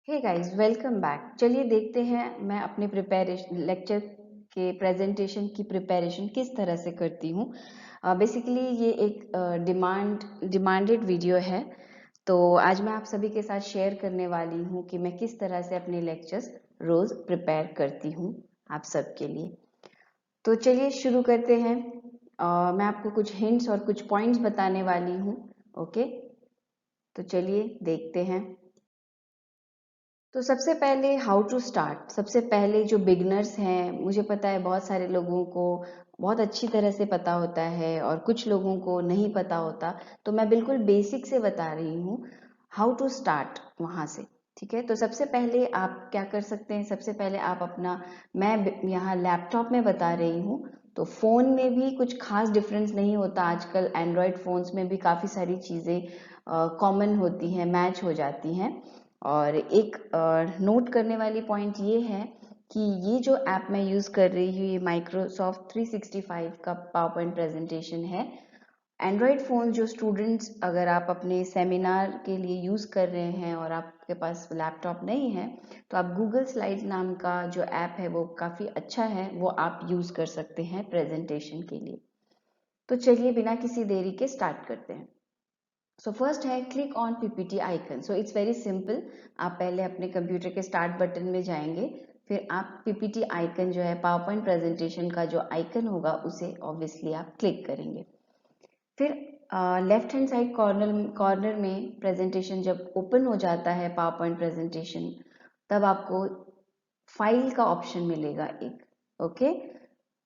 Hey guys, welcome back. चलिए देखते हैं मैं अपने प्रिपरेशन लेक्चर के प्रेजेंटेशन की प्रिपरेशन किस तरह से करती हूँ। बेसिकली ये एक डिमांडेड वीडियो है। तो आज मैं आप सभी के साथ शेयर करने वाली हूँ कि मैं किस तरह से अपने लेक्चर्स रोज़ प्रिपेयर करती हूँ आप सबके लिए। तो चलिए शुरू करते हैं। मैं आपको कुछ हिंट्स और कुछ पॉइंट्स बताने वाली हूँ। ओके, तो चलिए देखते हैं। तो सबसे पहले हाउ टू स्टार्ट। सबसे पहले जो बिगनर्स हैं, मुझे पता है बहुत सारे लोगों को बहुत अच्छी तरह से पता होता है और कुछ लोगों को नहीं पता होता। तो मैं बिल्कुल बेसिक से बता रही हूँ हाउ टू स्टार्ट वहाँ से। ठीक है, तो सबसे पहले आप क्या कर सकते हैं। सबसे पहले आप अपना, मैं यहाँ लैपटॉप में बता रही हूँ, तो फ़ोन में भी कुछ खास डिफरेंस नहीं होता। आजकल एंड्रॉयड फ़ोन्स में भी काफ़ी सारी चीज़ें कॉमन होती हैं, मैच हो जाती हैं। और एक नोट करने वाली पॉइंट ये है कि ये जो ऐप मैं यूज़ कर रही हूँ, ये माइक्रोसॉफ्ट 365 का पावर पॉइंट प्रेजेंटेशन है। एंड्रॉयड फ़ोन जो स्टूडेंट्स, अगर आप अपने सेमिनार के लिए यूज़ कर रहे हैं और आपके पास लैपटॉप नहीं है, तो आप गूगल स्लाइड नाम का जो ऐप है वो काफ़ी अच्छा है, वो आप यूज़ कर सकते हैं प्रेजेंटेशन के लिए। तो चलिए बिना किसी देरी के स्टार्ट करते हैं। सो फर्स्ट है click on PPT icon. So it's very simple. आप पहले अपने कंप्यूटर के स्टार्ट बटन में जाएंगे, फिर आप पीपीटी आइकन जो है पावर पॉइंट प्रेजेंटेशन का जो आइकन होगा उसे ऑब्वियसली आप क्लिक करेंगे। फिर left hand side corner corner में प्रेजेंटेशन जब ओपन हो जाता है पावर पॉइंट प्रेजेंटेशन, तब आपको फाइल का ऑप्शन मिलेगा एक। ओके,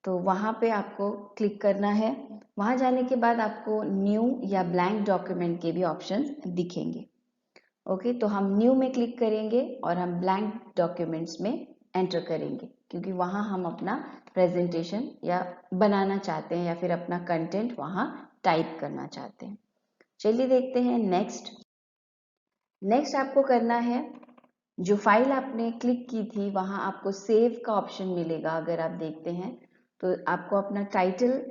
तो वहाँ पे आपको क्लिक करना है। वहाँ जाने के बाद आपको न्यू या ब्लैंक डॉक्यूमेंट के भी ऑप्शंस दिखेंगे। ओके, तो हम न्यू में क्लिक करेंगे और हम ब्लैंक डॉक्यूमेंट्स में एंटर करेंगे, क्योंकि वहाँ हम अपना प्रेजेंटेशन या बनाना चाहते हैं या फिर अपना कंटेंट वहाँ टाइप करना चाहते हैं। चलिए देखते हैं नेक्स्ट। नेक्स्ट आपको करना है, जो फाइल आपने क्लिक की थी वहाँ आपको सेव का ऑप्शन मिलेगा। अगर आप देखते हैं तो आपको अपना टाइटल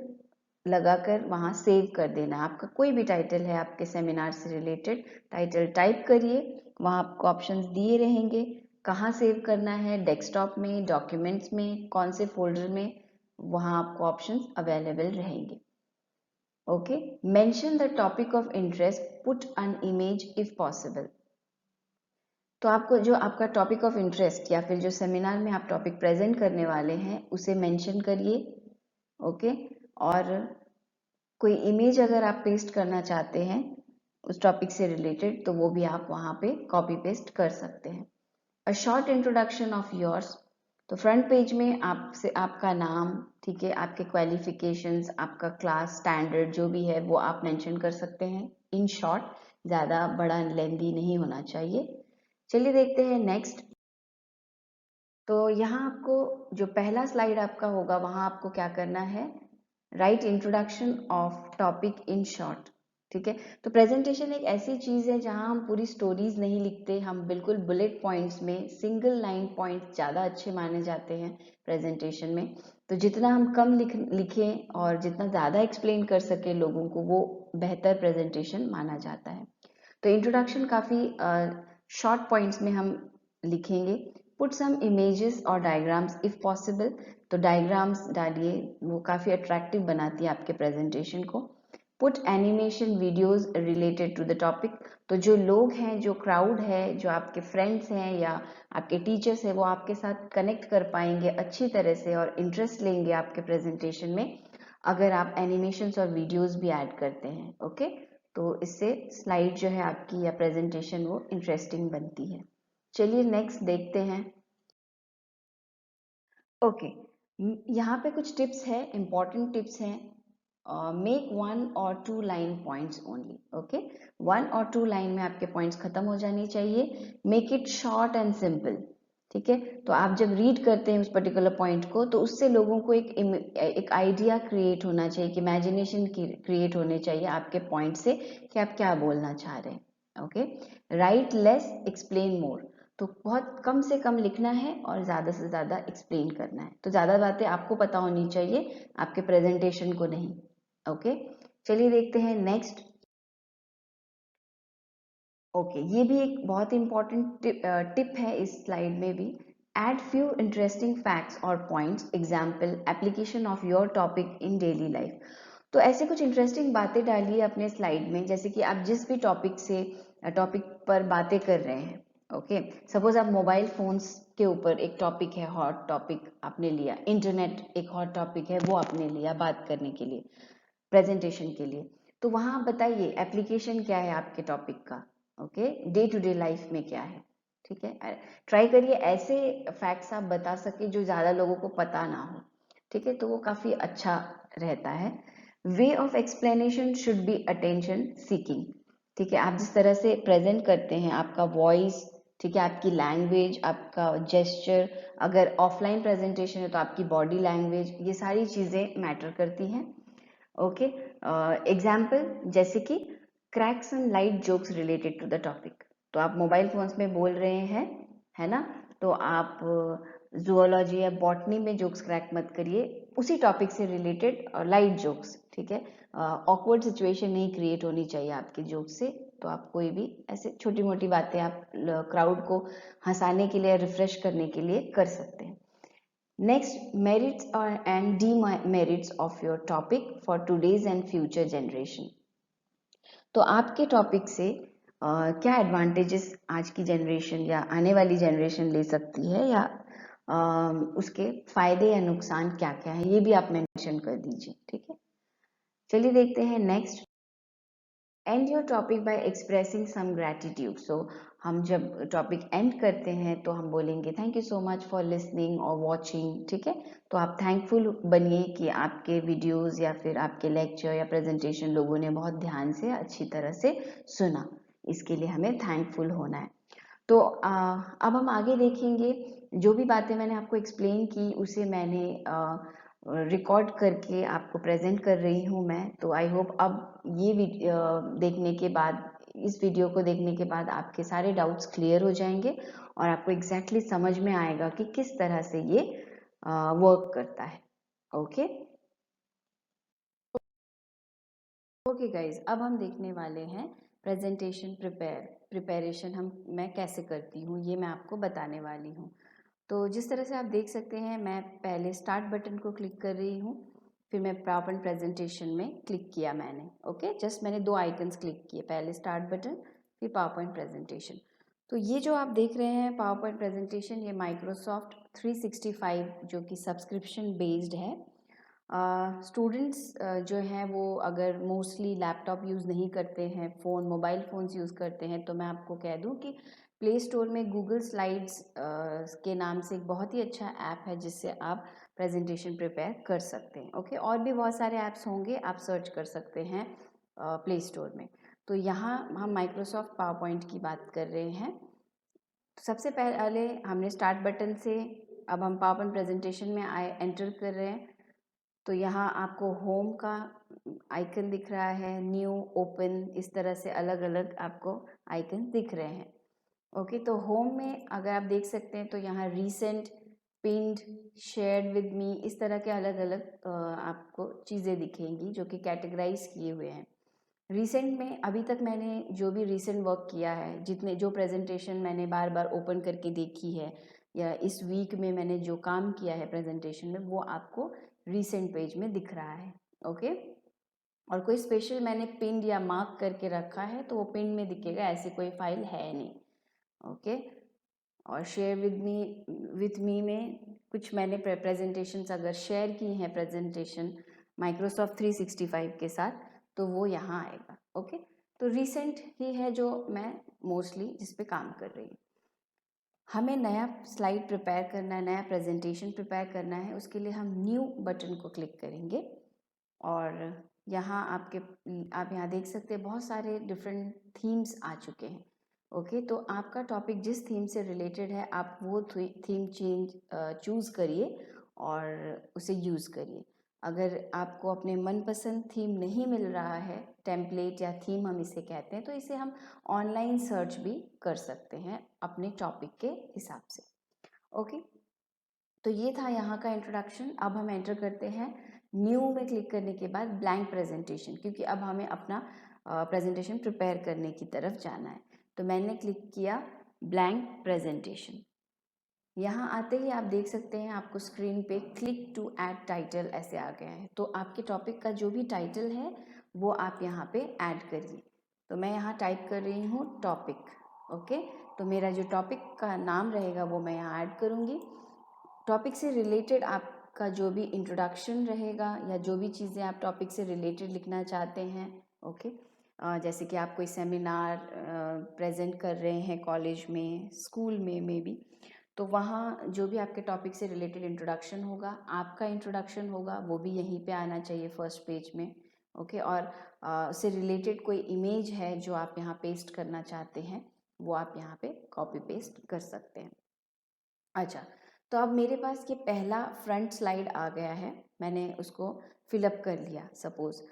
लगाकर वहाँ सेव कर देना। आपका कोई भी टाइटल है आपके सेमिनार से रिलेटेड, टाइटल टाइप करिए। वहाँ आपको ऑप्शंस दिए रहेंगे कहाँ सेव करना है, डेस्कटॉप में, डॉक्यूमेंट्स में, कौन से फोल्डर में, वहाँ आपको ऑप्शंस अवेलेबल रहेंगे। Okay, mention the topic of interest, put an image if possible. तो आपको जो आपका टॉपिक ऑफ इंटरेस्ट या फिर जो सेमिनार में आप टॉपिक प्रेजेंट करने वाले हैं उसे मेंशन करिए। ओके, और कोई इमेज अगर आप पेस्ट करना चाहते हैं उस टॉपिक से रिलेटेड, तो वो भी आप वहाँ पे कॉपी पेस्ट कर सकते हैं। A short introduction of yours. तो फ्रंट पेज में आपसे आपका नाम, ठीक है, आपके क्वालिफिकेशंस, आपका क्लास स्टैंडर्ड जो भी है वो आप मेंशन कर सकते हैं इन शॉर्ट। ज़्यादा बड़ा लेंदी नहीं होना चाहिए। चलिए देखते हैं नेक्स्ट। तो यहाँ आपको जो पहला स्लाइड आपका होगा वहाँ आपको क्या करना है, right introduction of topic in short. ठीक है, तो प्रेजेंटेशन एक ऐसी चीज़ है जहाँ हम पूरी स्टोरीज नहीं लिखते, हम बिल्कुल बुलेट पॉइंट्स में सिंगल लाइन पॉइंट्स ज़्यादा अच्छे माने जाते हैं प्रेजेंटेशन में। तो जितना हम कम लिखें और जितना ज़्यादा एक्सप्लेन कर सके लोगों को, वो बेहतर प्रेजेंटेशन माना जाता है। तो इंट्रोडक्शन काफ़ी शॉर्ट पॉइंट्स में हम लिखेंगे। पुट सम इमेजेस और डायग्राम्स इफ पॉसिबल। तो डायग्राम्स डालिए, वो काफ़ी अट्रैक्टिव बनाती है आपके प्रेजेंटेशन को। Put animation videos related to the topic. तो जो लोग हैं, जो क्राउड है, जो आपके फ्रेंड्स हैं या आपके टीचर्स हैं, वो आपके साथ कनेक्ट कर पाएंगे अच्छी तरह से और इंटरेस्ट लेंगे आपके प्रेजेंटेशन में, अगर आप एनिमेशंस और वीडियोस भी ऐड करते हैं। ओके, तो इससे स्लाइड जो है आपकी या प्रेजेंटेशन वो इंटरेस्टिंग बनती है। चलिए नेक्स्ट देखते हैं। ओके, यहाँ पे कुछ टिप्स है, इंपॉर्टेंट टिप्स हैं। Make 1 or 2 line points only. Okay, 1 or 2 line में आपके पॉइंट्स खत्म हो जानी चाहिए। Make it short and simple. ठीक है, तो आप जब रीड करते हैं उस पर्टिकुलर पॉइंट को, तो उससे लोगों को एक आइडिया क्रिएट होना चाहिए, कि इमेजिनेशन क्रिएट होने चाहिए आपके पॉइंट से कि आप क्या बोलना चाह रहे हैं। ओके, राइट लेस एक्सप्लेन मोर। तो बहुत कम से कम लिखना है और ज़्यादा से ज़्यादा एक्सप्लेन करना है। तो ज़्यादा बातें आपको पता होनी चाहिए, आपके प्रेजेंटेशन को नहीं। ओके, चलिए देखते हैं नेक्स्ट। ओके, ये भी एक बहुत इंपॉर्टेंट टिप है इस स्लाइड में भी। एड फ्यू इंटरेस्टिंग फैक्ट्स और points, example application of your topic in daily life. तो ऐसे कुछ इंटरेस्टिंग बातें डालिए अपने स्लाइड में, जैसे कि आप जिस भी टॉपिक पर बातें कर रहे हैं। ओके, सपोज आप मोबाइल फोन्स के ऊपर एक टॉपिक है, हॉट टॉपिक आपने लिया, इंटरनेट एक हॉट टॉपिक है, वो आपने लिया बात करने के लिए, प्रेजेंटेशन के लिए। तो वहां आप बताइए एप्लीकेशन क्या है आपके टॉपिक का, okay, day to day life में क्या है। ठीक है, ट्राई करिए ऐसे फैक्ट्स आप बता सके जो ज़्यादा लोगों को पता ना हो। ठीक है, तो वो काफ़ी अच्छा रहता है। Way of explanation should be attention seeking. ठीक है, आप जिस तरह से प्रेजेंट करते हैं, आपका वॉइस, ठीक है, आपकी लैंग्वेज, आपका जेस्चर, अगर ऑफलाइन प्रेजेंटेशन है तो आपकी बॉडी लैंग्वेज, ये सारी चीज़ें मैटर करती हैं। ओके, एग्जाम्पल जैसे कि crack some light jokes related to the topic. तो आप मोबाइल फोन्स में बोल रहे हैं, है ना, तो आप जूलॉजी या बॉटनी में जोक्स क्रैक मत करिए, उसी टॉपिक से रिलेटेड लाइट जोक्स। ठीक है, ऑकवर्ड सिचुएशन नहीं क्रिएट होनी चाहिए आपके जोक से। तो आप कोई भी ऐसे छोटी मोटी बातें आप क्राउड को हंसाने के लिए, रिफ्रेश करने के लिए कर सकते हैं। Next, merits and demerits of your topic for today's and future generation. तो आपके टॉपिक से क्या एडवांटेजेस आज की जनरेशन या आने वाली जनरेशन ले सकती है, या उसके फायदे या नुकसान क्या क्या है, ये भी आप मेंशन कर दीजिए। ठीक है, चलिए देखते हैं next. End your topic by expressing some gratitude. So हम जब टॉपिक एंड करते हैं तो हम बोलेंगे thank you so much for listening और वॉचिंग। ठीक है, तो आप थैंकफुल बनिए कि आपके वीडियोस या फिर आपके लेक्चर या प्रेजेंटेशन लोगों ने बहुत ध्यान से, अच्छी तरह से सुना। इसके लिए हमें थैंकफुल होना है। तो अब हम आगे देखेंगे। जो भी बातें मैंने आपको एक्सप्लेन की उसे मैंने रिकॉर्ड करके आपको प्रेजेंट कर रही हूँ मैं। तो आई होप अब ये देखने के बाद, इस वीडियो को देखने के बाद आपके सारे डाउट्स क्लियर हो जाएंगे और आपको एग्जैक्टली समझ में आएगा कि किस तरह से ये वर्क करता है। ओके ओके गाइज, अब हम देखने वाले हैं प्रेजेंटेशन प्रिपरेशन मैं कैसे करती हूँ, ये मैं आपको बताने वाली हूँ। तो जिस तरह से आप देख सकते हैं, मैं पहले स्टार्ट बटन को क्लिक कर रही हूँ, फिर मैं पावरपॉइंट प्रेजेंटेशन में क्लिक किया मैंने। ओके, जस्ट मैंने दो आइकन्स क्लिक किए, पहले स्टार्ट बटन फिर पावरपॉइंट प्रेजेंटेशन। तो ये जो आप देख रहे हैं पावरपॉइंट प्रेजेंटेशन, ये माइक्रोसॉफ्ट 365 जो कि सब्सक्रिप्शन बेस्ड है। स्टूडेंट्स जो हैं वो अगर मोस्टली लैपटॉप यूज़ नहीं करते हैं, मोबाइल फ़ोन्स यूज़ करते हैं, तो मैं आपको कह दूं कि प्ले स्टोर में गूगल स्लाइड्स के नाम से एक बहुत ही अच्छा ऐप है जिससे आप प्रेजेंटेशन प्रिपेयर कर सकते हैं। ओके, और भी बहुत सारे ऐप्स होंगे, आप सर्च कर सकते हैं प्ले स्टोर में। तो यहाँ हम माइक्रोसॉफ्ट पावर पॉइंट की बात कर रहे हैं। तो सबसे पहले हमने स्टार्ट बटन से, अब हम पावर पॉइंट प्रेजेंटेशन में आए, एंटर कर रहे हैं। तो यहाँ आपको होम का आइकन दिख रहा है, न्यू, ओपन, इस तरह से अलग अलग आपको आइकन दिख रहे हैं। ओके, तो होम में अगर आप देख सकते हैं तो यहाँ recent, pinned, shared with me, इस तरह के अलग अलग आपको चीज़ें दिखेंगी जो कि कैटेगराइज किए हुए हैं। रिसेंट में अभी तक मैंने जो भी रिसेंट वर्क किया है, जितने जो प्रेजेंटेशन मैंने बार बार ओपन करके देखी है, या इस वीक में मैंने जो काम किया है प्रेजेंटेशन में, वो आपको रिसेंट पेज में दिख रहा है। ओके, और कोई स्पेशल मैंने पिन या मार्क करके रखा है तो वो पिन में दिखेगा, ऐसी कोई फाइल है नहीं। ओके, और शेयर विथ मी में कुछ मैंने प्रेजेंटेशंस अगर शेयर की हैं, प्रेजेंटेशन माइक्रोसॉफ्ट 365 के साथ, तो वो यहाँ आएगा। ओके, तो रिसेंट ही है जो मैं मोस्टली जिस पे काम कर रही हूँ। हमें नया स्लाइड प्रिपेयर करना है, नया प्रेजेंटेशन प्रिपेयर करना है, उसके लिए हम न्यू बटन को क्लिक करेंगे। और यहाँ आप यहाँ देख सकते हैं बहुत सारे डिफरेंट थीम्स आ चुके हैं। ओके, तो आपका टॉपिक जिस थीम से रिलेटेड है, आप वो थीम चूज़ करिए और उसे यूज़ करिए। अगर आपको अपने मनपसंद थीम नहीं मिल रहा है, टेम्पलेट या थीम हम इसे कहते हैं, तो इसे हम ऑनलाइन सर्च भी कर सकते हैं अपने टॉपिक के हिसाब से। ओके, तो ये था यहाँ का इंट्रोडक्शन। अब हम एंटर करते हैं न्यू में क्लिक करने के बाद ब्लैंक प्रेजेंटेशन, क्योंकि अब हमें अपना प्रेजेंटेशन प्रिपेयर करने की तरफ जाना है। तो मैंने क्लिक किया ब्लैंक प्रेजेंटेशन। यहाँ आते ही आप देख सकते हैं आपको स्क्रीन पे क्लिक टू ऐड टाइटल ऐसे आ गया है। तो आपके टॉपिक का जो भी टाइटल है वो आप यहाँ पे ऐड करिए। तो मैं यहाँ टाइप कर रही हूँ टॉपिक। ओके, तो मेरा जो टॉपिक का नाम रहेगा वो मैं यहाँ ऐड करूँगी। टॉपिक से रिलेटेड आपका जो भी इंट्रोडक्शन रहेगा या जो भी चीज़ें आप टॉपिक से रिलेटेड लिखना चाहते हैं। ओके, जैसे कि आप कोई सेमिनार प्रेजेंट कर रहे हैं कॉलेज में, स्कूल में मे बी, तो वहाँ जो भी आपके टॉपिक से रिलेटेड इंट्रोडक्शन होगा, आपका इंट्रोडक्शन होगा, वो भी यहीं पे आना चाहिए फर्स्ट पेज में। ओके, और उससे रिलेटेड कोई इमेज है जो आप यहाँ पेस्ट करना चाहते हैं, वो आप यहाँ पे कॉपी पेस्ट कर सकते हैं। अच्छा, तो अब मेरे पास ये पहला फ्रंट स्लाइड आ गया है, मैंने उसको फिलअप कर लिया सपोज़।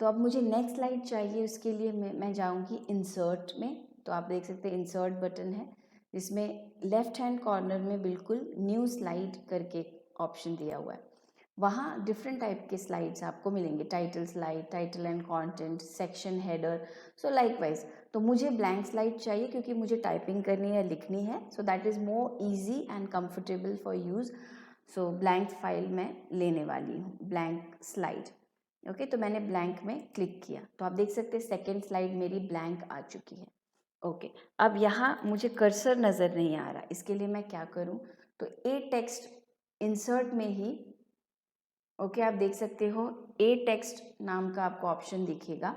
तो अब मुझे नेक्स्ट स्लाइड चाहिए, उसके लिए मैं जाऊंगी इंसर्ट में। तो आप देख सकते हैं इंसर्ट बटन है, जिसमें लेफ्ट हैंड कॉर्नर में बिल्कुल न्यू स्लाइड करके ऑप्शन दिया हुआ है। वहाँ डिफरेंट टाइप के स्लाइड्स आपको मिलेंगे, title slide, title and content, section header, so likewise. तो मुझे ब्लैंक स्लाइड चाहिए क्योंकि मुझे टाइपिंग करनी है, लिखनी है, so that is more easy and comfortable for use. So blank file मैं लेने वाली हूँ, ब्लैंक स्लाइड। ओके, तो मैंने ब्लैंक में क्लिक किया, तो आप देख सकते हैं सेकेंड स्लाइड मेरी ब्लैंक आ चुकी है। ओके, अब यहाँ मुझे कर्सर नज़र नहीं आ रहा, इसके लिए मैं क्या करूँ? तो ए टेक्स्ट इंसर्ट में ही, ओके, आप देख सकते हो ए टेक्स्ट नाम का आपको ऑप्शन दिखेगा,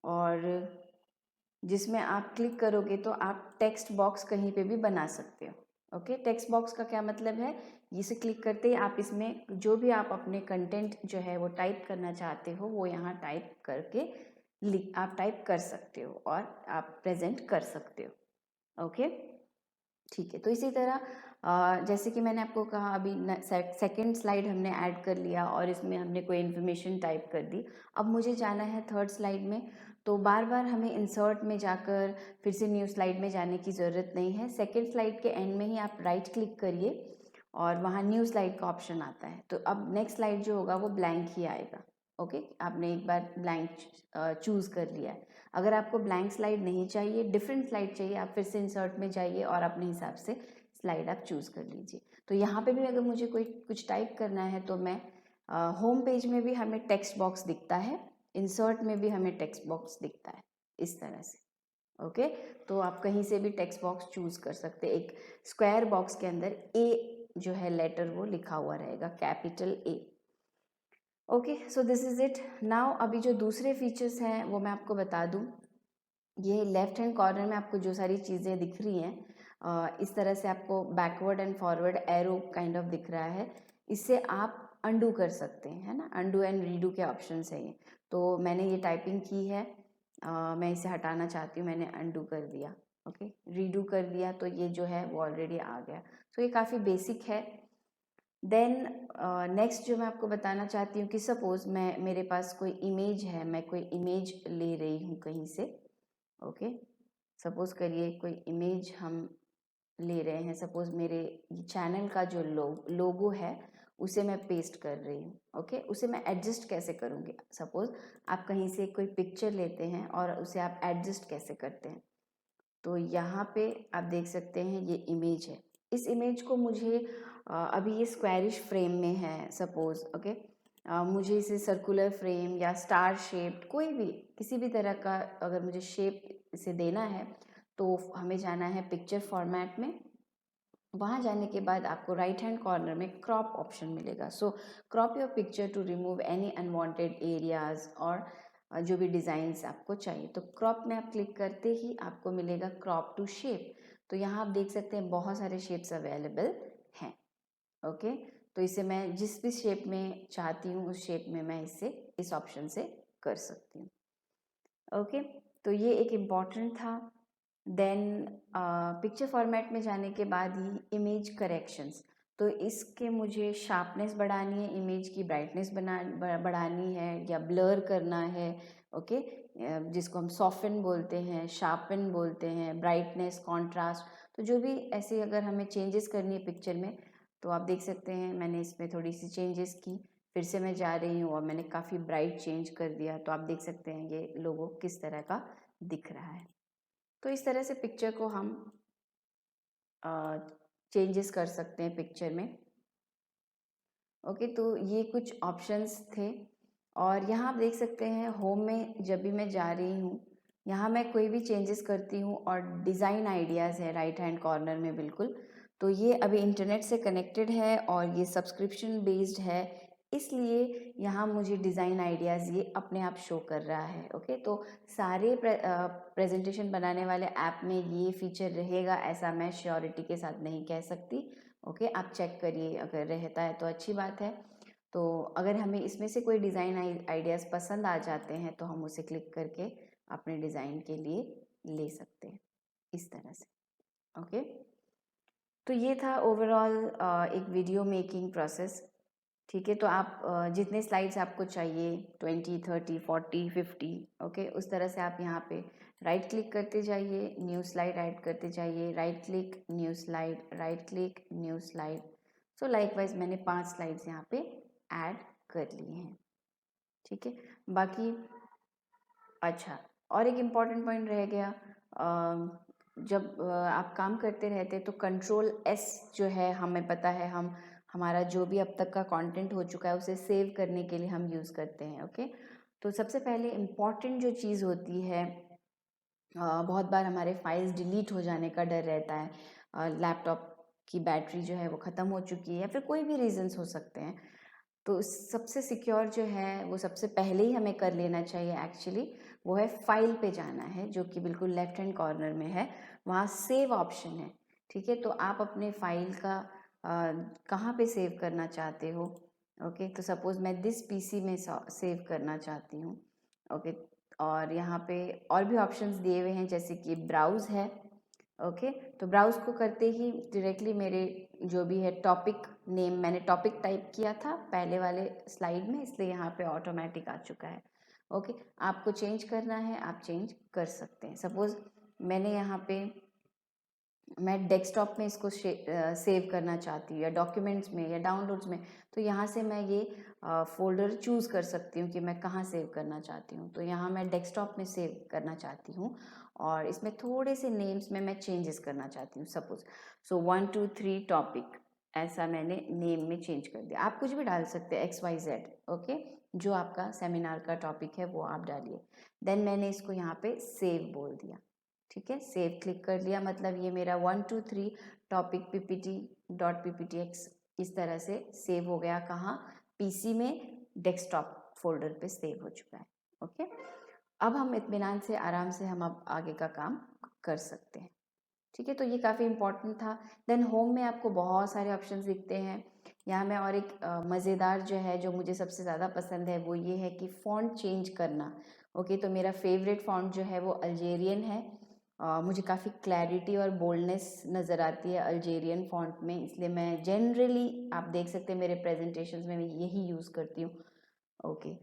और जिसमें आप क्लिक करोगे तो आप टेक्स्ट बॉक्स कहीं पे भी बना सकते हो। ओके, टेक्स्ट बॉक्स का क्या मतलब है? इसे क्लिक करते ही आप इसमें जो भी आप अपने कंटेंट जो है वो टाइप करना चाहते हो वो यहाँ टाइप करके आप टाइप कर सकते हो और आप प्रेजेंट कर सकते हो। ओके, ठीक है। तो इसी तरह जैसे कि मैंने आपको कहा अभी सेकंड स्लाइड हमने ऐड कर लिया और इसमें हमने कोई इन्फॉर्मेशन टाइप कर दी। अब मुझे जाना है थर्ड स्लाइड में, तो बार बार हमें इंसर्ट में जाकर फिर से न्यू स्लाइड में जाने की ज़रूरत नहीं है। सेकंड स्लाइड के एंड में ही आप राइट क्लिक करिए और वहाँ न्यू स्लाइड का ऑप्शन आता है। तो अब नेक्स्ट स्लाइड जो होगा वो ब्लैंक ही आएगा। ओके, आपने एक बार ब्लैंक चूज़ कर लिया है। अगर आपको ब्लैंक स्लाइड नहीं चाहिए, डिफरेंट स्लाइड चाहिए, आप फिर से इंसर्ट में जाइए और अपने हिसाब से स्लाइड आप चूज़ कर लीजिए। तो यहाँ पे भी अगर मुझे कोई कुछ टाइप करना है तो मैं होम पेज में भी हमें टेक्स्ट बॉक्स दिखता है, इंसर्ट में भी हमें टेक्स्ट बॉक्स दिखता है, इस तरह से। ओके, तो आप कहीं से भी टेक्स्ट बॉक्स चूज़ कर सकते हैं। एक स्क्वायर बॉक्स के अंदर ए जो है लेटर वो लिखा हुआ रहेगा, capital A. Okay, so this is it now. अभी जो दूसरे फीचर्स हैं वो मैं आपको बता दूं। ये लेफ्ट हैंड कॉर्नर में आपको जो सारी चीज़ें दिख रही हैं, इस तरह से आपको backward and forward arrow kind of दिख रहा है। इससे आप अंडू कर सकते हैं, है ना, अंडू एंड रीडू के ऑप्शन है ये। तो मैंने ये टाइपिंग की है, मैं इसे हटाना चाहती हूँ, मैंने अंडू कर दिया। ओके, रीडू कर दिया तो ये जो है वो ऑलरेडी आ गया। तो ये काफ़ी बेसिक है। देन नेक्स्ट जो मैं आपको बताना चाहती हूँ कि सपोज़ मेरे पास कोई इमेज है, मैं कोई इमेज ले रही हूँ कहीं से। ओके, सपोज़ करिए कोई इमेज हम ले रहे हैं, सपोज़ मेरे चैनल का जो लोगो है उसे मैं पेस्ट कर रही हूँ। ओके, उसे मैं एडजस्ट कैसे करूँगी? सपोज़ आप कहीं से कोई पिक्चर लेते हैं और उसे आप एडजस्ट कैसे करते हैं? तो यहाँ पे आप देख सकते हैं ये इमेज है। इस इमेज को मुझे अभी ये स्क्वायरिश फ्रेम में है सपोज़। ओके, मुझे इसे सर्कुलर फ्रेम या स्टार शेप्ड कोई भी किसी भी तरह का अगर मुझे शेप इसे देना है तो हमें जाना है पिक्चर फॉर्मेट में। वहाँ जाने के बाद आपको राइट हैंड कॉर्नर में क्रॉप ऑप्शन मिलेगा। So crop your picture to remove any unwanted areas और जो भी डिज़ाइंस आपको चाहिए। तो क्रॉप में आप क्लिक करते ही आपको मिलेगा क्रॉप टू शेप। तो यहाँ आप देख सकते हैं बहुत सारे शेप्स अवेलेबल हैं। ओके, तो इसे मैं जिस भी शेप में चाहती हूँ उस शेप में मैं इसे इस ऑप्शन से कर सकती हूँ। ओके, तो ये एक इम्पॉर्टेंट था। देन पिक्चर फॉर्मेट में जाने के बाद ही इमेज करेक्शंस, तो इसके मुझे शार्पनेस बढ़ानी है, इमेज की ब्राइटनेस बढ़ानी है या ब्लर करना है। ओके, जिसको हम सॉफ्टन बोलते हैं, शार्पन बोलते हैं, ब्राइटनेस, कॉन्ट्रास्ट। तो जो भी ऐसे अगर हमें चेंजेस करनी है पिक्चर में, तो आप देख सकते हैं मैंने इसमें थोड़ी सी चेंजेस की। फिर से मैं जा रही हूँ और मैंने काफ़ी ब्राइट चेंज कर दिया, तो आप देख सकते हैं ये लोगो किस तरह का दिख रहा है। तो इस तरह से पिक्चर को हम चेंजेस कर सकते हैं पिक्चर में। ओके, तो ये कुछ ऑप्शंस थे। और यहाँ आप देख सकते हैं होम में जब भी मैं जा रही हूँ, यहाँ मैं कोई भी चेंजेस करती हूँ और डिज़ाइन आइडियाज़ है राइट हैंड कॉर्नर में बिल्कुल। तो ये अभी इंटरनेट से कनेक्टेड है और ये सब्सक्रिप्शन बेस्ड है, इसलिए यहाँ मुझे डिज़ाइन आइडियाज़ ये अपने आप शो कर रहा है। ओके, तो सारे प्रेजेंटेशन बनाने वाले ऐप में ये फीचर रहेगा ऐसा मैं श्योरिटी के साथ नहीं कह सकती। ओके, आप चेक करिए, अगर रहता है तो अच्छी बात है। तो अगर हमें इसमें से कोई डिज़ाइन आइडियाज़ पसंद आ जाते हैं तो हम उसे क्लिक करके अपने डिज़ाइन के लिए ले सकते हैं इस तरह से। ओके, तो ये था ओवरऑल एक वीडियो मेकिंग प्रोसेस। ठीक है, तो आप जितने स्लाइड्स आपको चाहिए 20, 30, 40, 50, ओके, उस तरह से आप यहाँ पे राइट क्लिक करते जाइए, न्यू स्लाइड ऐड करते जाइए, right click, new slide, right click, new slide. सो लाइकवाइज मैंने 5 स्लाइड्स यहाँ पे ऐड कर लिए हैं। ठीक है, बाकी अच्छा, और एक इम्पॉर्टेंट पॉइंट रह गया, जब आप काम करते रहते तो कंट्रोल एस जो है, हमें पता है हम हमारा जो भी अब तक का कंटेंट हो चुका है उसे सेव करने के लिए हम यूज़ करते हैं। ओके, तो सबसे पहले इम्पॉर्टेंट जो चीज़ होती है, बहुत बार हमारे फाइल्स डिलीट हो जाने का डर रहता है, लैपटॉप की बैटरी जो है वो ख़त्म हो चुकी है या फिर कोई भी रीजंस हो सकते हैं। तो सबसे सिक्योर जो है वो सबसे पहले ही हमें कर लेना चाहिए एक्चुअली, वो है फाइल पे जाना है, जो कि बिल्कुल लेफ्ट हैंड कॉर्नर में है, वहाँ सेव ऑप्शन है। ठीक है, तो आप अपने फाइल का कहाँ पे सेव करना चाहते हो। ओके, तो सपोज़ मैं दिस पीसी में सेव करना चाहती हूँ। ओके, और यहाँ पे और भी ऑप्शंस दिए हुए हैं जैसे कि ब्राउज़ है। ओके, तो ब्राउज़ को करते ही डायरेक्टली मेरे जो भी है टॉपिक नेम, मैंने टॉपिक टाइप किया था पहले वाले स्लाइड में, इसलिए यहाँ पे ऑटोमेटिक आ चुका है। ओके, आपको चेंज करना है आप चेंज कर सकते हैं। सपोज़ मैंने यहाँ पे मैं डेस्कटॉप में इसको सेव करना चाहती हूँ या डॉक्यूमेंट्स में या डाउनलोड्स में, तो यहाँ से मैं ये फ़ोल्डर चूज़ कर सकती हूँ कि मैं कहाँ सेव करना चाहती हूँ। तो यहाँ मैं डेस्कटॉप में सेव करना चाहती हूँ और इसमें थोड़े से नेम्स में मैं चेंजेस करना चाहती हूँ। सपोज़ 1, 2, 3 टॉपिक, ऐसा मैंने नेम में चेंज कर दिया। आप कुछ भी डाल सकते हैं, XYZ। ओके, जो आपका सेमिनार का टॉपिक है वो आप डालिए। देन मैंने इसको यहाँ पे सेव बोल दिया। ठीक है, सेव क्लिक कर लिया, मतलब ये मेरा 1, 2, 3 टॉपिक ppt.pptx इस तरह से सेव हो गया। कहाँ? पीसी में डेस्कटॉप फोल्डर पे सेव हो चुका है। ओके, अब हम इत्मीनान से आराम से हम अब आगे का काम कर सकते हैं। ठीक है, तो ये काफ़ी इम्पॉर्टेंट था। देन होम में आपको बहुत सारे ऑप्शंस दिखते हैं। यहाँ में और एक मज़ेदार जो है, जो मुझे सबसे ज़्यादा पसंद है, वो ये है कि फ़ॉन्ट चेंज करना। ओके, तो मेरा फेवरेट फ़ॉन्ट जो है वो अल्जेरियन है। मुझे काफ़ी क्लैरिटी और बोल्डनेस नज़र आती है अल्जेरियन फ़ॉन्ट में, इसलिए मैं जनरली, आप देख सकते हैं मेरे प्रेजेंटेशंस में मैं यही यूज़ करती हूँ। ओके,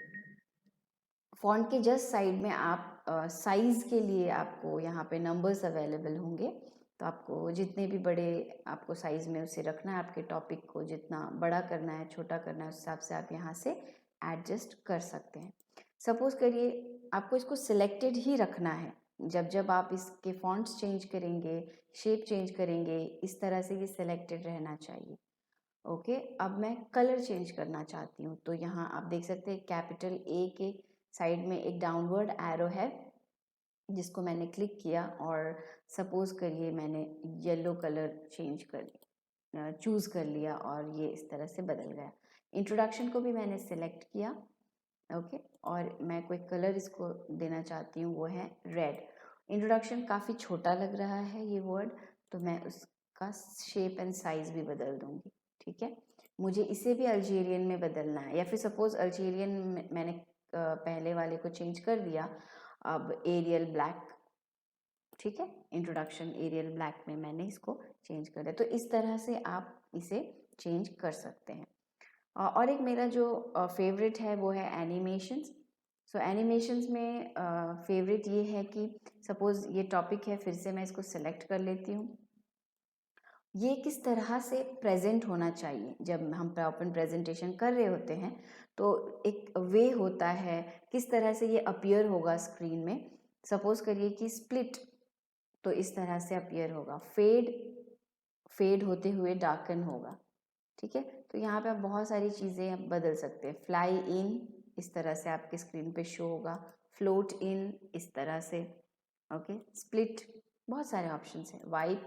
फ़ॉन्ट के जस्ट साइड में आप साइज़ के लिए आपको यहाँ पे नंबर्स अवेलेबल होंगे, तो आपको जितने भी बड़े आपको साइज़ में उसे रखना है, आपके टॉपिक को जितना बड़ा करना है छोटा करना है, उस हिसाब से आप यहाँ से एडजस्ट कर सकते हैं। सपोज़ करिए आपको इसको सिलेक्टेड ही रखना है, जब जब आप इसके फ़ॉन्ट्स चेंज करेंगे, शेप चेंज करेंगे, इस तरह से ये सिलेक्टेड रहना चाहिए। ओके, अब मैं कलर चेंज करना चाहती हूँ, तो यहाँ आप देख सकते हैं कैपिटल ए के साइड में एक डाउनवर्ड एरो है, जिसको मैंने क्लिक किया और सपोज़ करिए मैंने येलो कलर चूज़ कर लिया और ये इस तरह से बदल गया। इंट्रोडक्शन को भी मैंने सेलेक्ट किया। ओके, और मैं कोई कलर इसको देना चाहती हूँ, वो है रेड। इंट्रोडक्शन काफ़ी छोटा लग रहा है ये वर्ड, तो मैं उसका शेप एंड साइज़ भी बदल दूँगी। ठीक है, मुझे इसे भी अल्जेरियन में बदलना है, या फिर सपोज़ अल्जेरियन मैंने पहले वाले को चेंज कर दिया, अब एरियल ब्लैक। ठीक है, इंट्रोडक्शन एरियल ब्लैक में मैंने इसको चेंज कर दिया। तो इस तरह से आप इसे चेंज कर सकते हैं। और एक मेरा जो फेवरेट है वो है एनिमेशंस। सो एनिमेशंस में फेवरेट ये है कि सपोज़ ये टॉपिक है, फिर से मैं इसको सेलेक्ट कर लेती हूँ। ये किस तरह से प्रेजेंट होना चाहिए, जब हम ओपन प्रेजेंटेशन कर रहे होते हैं तो एक वे होता है किस तरह से ये अपीयर होगा स्क्रीन में। सपोज़ करिए कि स्प्लिट तो इस तरह से अपीयर होगा। फेड होते हुए डार्कन होगा, ठीक है। तो यहाँ पे आप बहुत सारी चीज़ें आप बदल सकते हैं। फ्लाई इन इस तरह से आपके स्क्रीन पे शो होगा, फ्लोट इन इस तरह से, ओके। स्प्लिट, बहुत सारे ऑप्शंस हैं। Wipe,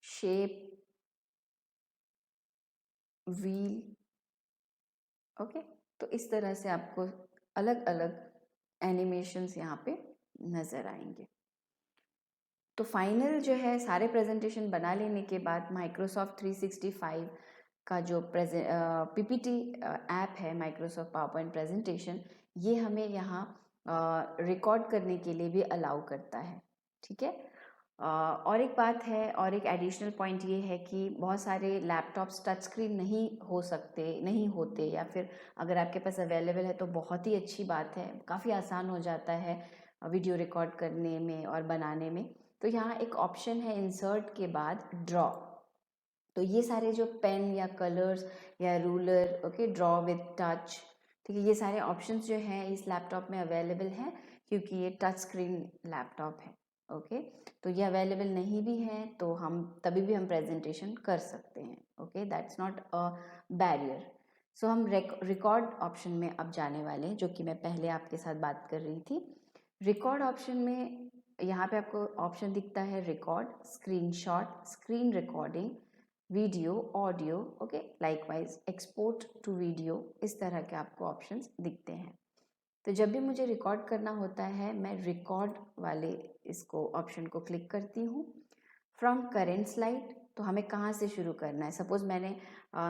shape, wheel, okay. तो इस तरह से आपको अलग अलग एनिमेशंस यहाँ पे नज़र आएंगे। तो फाइनल जो है सारे प्रेजेंटेशन बना लेने के बाद माइक्रोसॉफ्ट 365 का जो पीपीटी ऐप है, माइक्रोसॉफ्ट पावर पॉइंट प्रेजेंटेशन, ये हमें यहाँ रिकॉर्ड करने के लिए भी अलाउ करता है, ठीक है। और एक बात है, और एक एडिशनल पॉइंट ये है कि बहुत सारे लैपटॉप्स टच स्क्रीन नहीं होते, या फिर अगर आपके पास अवेलेबल है तो बहुत ही अच्छी बात है, काफ़ी आसान हो जाता है वीडियो रिकॉर्ड करने में और बनाने में। तो यहाँ एक ऑप्शन है इंसर्ट के बाद ड्रॉ। तो ये सारे जो पेन या कलर्स या ruler, okay, draw with touch, ठीक है, ये सारे ऑप्शंस जो हैं इस लैपटॉप में अवेलेबल हैं क्योंकि ये टच स्क्रीन लैपटॉप है, ओके। तो ये अवेलेबल नहीं भी है तो हम तभी भी हम प्रेजेंटेशन कर सकते हैं, okay, that's not a barrier. So हम रिकॉर्ड ऑप्शन में अब जाने वाले हैं, जो कि मैं पहले आपके साथ बात कर रही थी। रिकॉर्ड ऑप्शन में यहाँ पे आपको ऑप्शन दिखता है record, screenshot, screen recording, video, audio, okay, likewise export to video, इस तरह के आपको ऑप्शंस दिखते हैं। तो जब भी मुझे रिकॉर्ड करना होता है मैं रिकॉर्ड वाले इसको ऑप्शन को क्लिक करती हूँ। फ्रॉम करेंट स्लाइड, तो हमें कहाँ से शुरू करना है। सपोज मैंने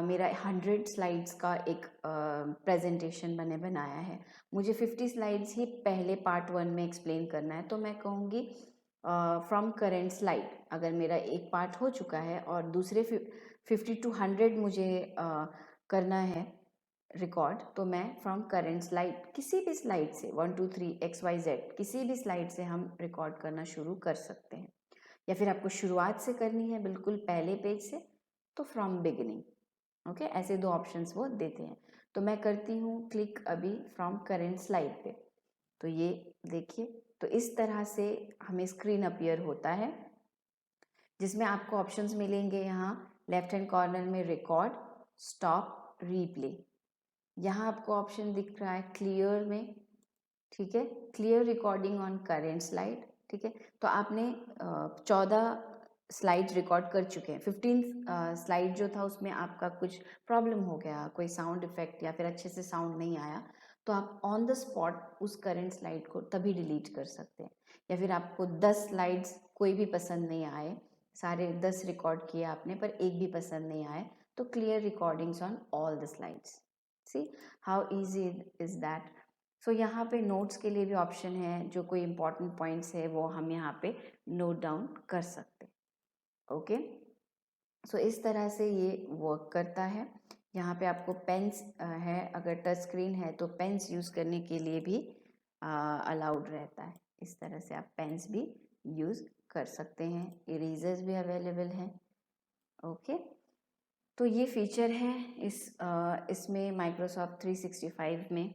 मेरा 100 स्लाइड्स का एक प्रेजेंटेशन मैंने बनाया है, मुझे 50 स्लाइड्स ही पहले पार्ट 1 में एक्सप्लेन करना है, तो मैं कहूँगी फ्रॉम करेंट स्लाइड। अगर मेरा एक पार्ट हो चुका है और दूसरे 50 to 100 मुझे करना है रिकॉर्ड, तो मैं फ्रॉम करेंट स्लाइड किसी भी स्लाइड से 1 2 3 XYZ किसी भी स्लाइड से हम रिकॉर्ड करना शुरू कर सकते हैं। या फिर आपको शुरुआत से करनी है बिल्कुल पहले पेज से, तो फ्रॉम बिगिनिंग, ओके, ऐसे दो ऑप्शंस वो देते हैं। तो मैं करती हूँ क्लिक अभी फ्रॉम करेंट स्लाइड पे। तो ये देखिए, तो इस तरह से हमें स्क्रीन अपीयर होता है, जिसमें आपको ऑप्शंस मिलेंगे यहाँ लेफ्ट हैंड कॉर्नर में रिकॉर्ड, स्टॉप, रीप्ले। यहाँ आपको ऑप्शन दिख रहा है क्लियर में, ठीक है, clear recording on current slide, ठीक है। तो आपने 14 स्लाइड रिकॉर्ड कर चुके हैं। 15 स्लाइड जो था उसमें आपका कुछ प्रॉब्लम हो गया, कोई साउंड इफेक्ट या फिर अच्छे से साउंड नहीं आया, तो आप ऑन द स्पॉट उस करेंट स्लाइड को तभी डिलीट कर सकते हैं। या फिर आपको 10 स्लाइड्स कोई भी पसंद नहीं आए, सारे 10 रिकॉर्ड किए आपने पर एक भी पसंद नहीं आए, तो clear recordings on all the slides. See how easy is that. So यहाँ पे नोट्स के लिए भी ऑप्शन है, जो कोई इंपॉर्टेंट पॉइंट्स है वो हम यहाँ पे नोट डाउन कर सकते हैं, ओके। सो इस तरह से ये वर्क करता है। यहाँ पे आपको पेन्स है, अगर टच स्क्रीन है तो पेन्स यूज़ करने के लिए भी अलाउड रहता है। इस तरह से आप पेन्स भी यूज़ कर सकते हैं, इरेजर्स भी अवेलेबल हैं, ओके। तो ये फीचर है इसमें माइक्रोसॉफ्ट 365 में,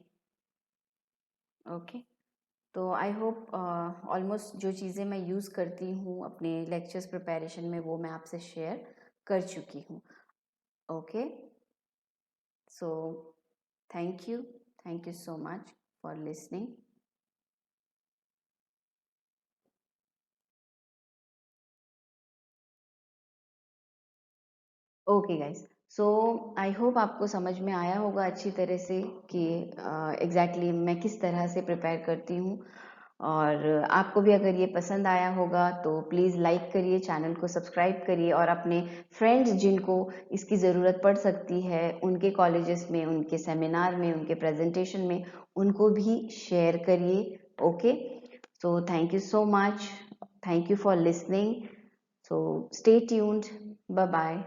ओके। तो आई होप ऑलमोस्ट जो चीज़ें मैं यूज़ करती हूँ अपने लेक्चर्स प्रिपरेशन में वो मैं आपसे शेयर कर चुकी हूँ, okay. So thank you so much for listening. Okay guys, so I hope आपको समझ में आया होगा अच्छी तरह से कि एग्जैक्टली मैं किस तरह से प्रिपेयर करती हूँ। और आपको भी अगर ये पसंद आया होगा तो प्लीज़ लाइक करिए, चैनल को सब्सक्राइब करिए, और अपने फ्रेंड्स जिनको इसकी ज़रूरत पड़ सकती है उनके कॉलेजेस में, उनके सेमिनार में, उनके प्रेजेंटेशन में, उनको भी शेयर करिए, okay. So thank you so much, thank you for listening, so stay tuned, bye bye.